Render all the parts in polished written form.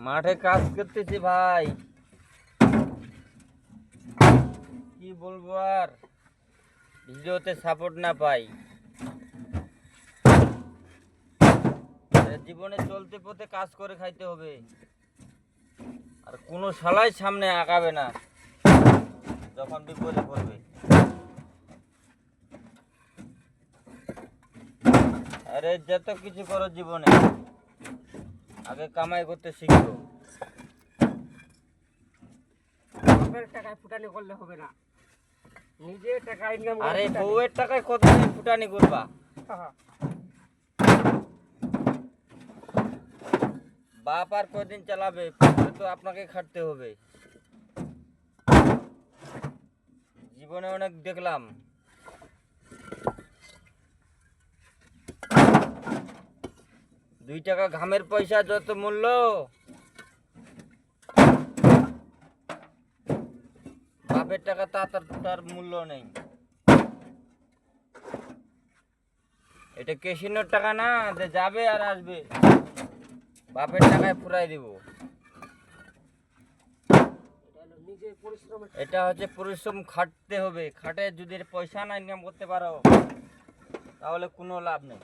মাঠে কাজ করতেছি ভাই, কি বলবো আর, ভিডিওতে সাপোর্ট না পাই। জীবনে চলতে পথে কাজ করে খাইতে হবে, আর কোনো শালাই সামনে আগাবে না যখন বিপদে পড়বে। আরে যত কিছু করো জীবনে, আগে কামাই করতে শিখো। বাপের টাকায় ফুটানি করলে হবে না, নিজে টাকা ইনকাম করে। আরে বউয়ের টাকায় কত ফুটানি করবা? বাপ আর কদিন চালাবে, তো আপনাকে খাটতে হবে। জীবনে অনেক দেখলাম, ৳2 ঘামের পয়সা যত মূল্য, বাপের টাকা তার মূল্য নেই। এটা কেশিনোর টাকা না যে যাবে আর আসবে, বাপের টাকায় পুরাই দিব। এটা হচ্ছে পরিশ্রম, খাটতে হবে। খাটে যদি পয়সা না ইনকাম করতে পারো তাহলে কোনো লাভ নেই।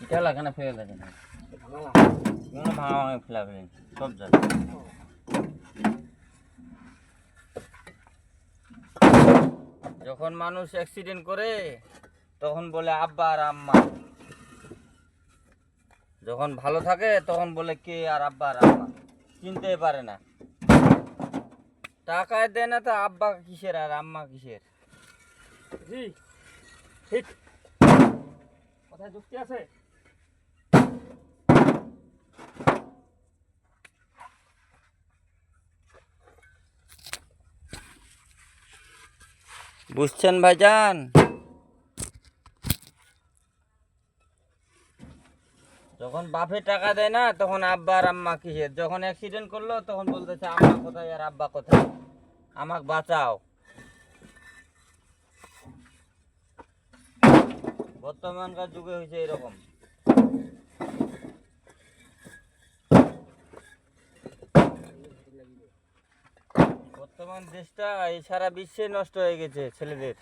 এটা লাগে না, ফেলে লাগে না, কোনো ভাঙা ভাঙা ফেলা ফেলে সব যাবে। যখন মানুষ অ্যাক্সিডেন্ট করে তখন বলে আব্বা আর আম্মা, যখন ভালো থাকে তখন বলে কে আর আব্বা আর আম্মা, চিনতে পারে না। টাকায় দেয় না তো আব্বা কিসের আর আম্মা কিসের? জি ঠিক কথা, যুক্তি আছে। বুঝছেন ভাইজান? যখন বাপে টাকা দেয় না তখন আব্বা আর আম্মা কিসের? যখন অ্যাক্সিডেন্ট করলো তখন বলতেছে আম্মা কোথায় আর আব্বা কোথায়, আমাকে বাঁচাও। বর্তমানকার যুগে হয়েছে এরকম। বর্তমান দেশটা এই সারা বিশ্বে নষ্ট হয়ে গেছে ছেলেদের।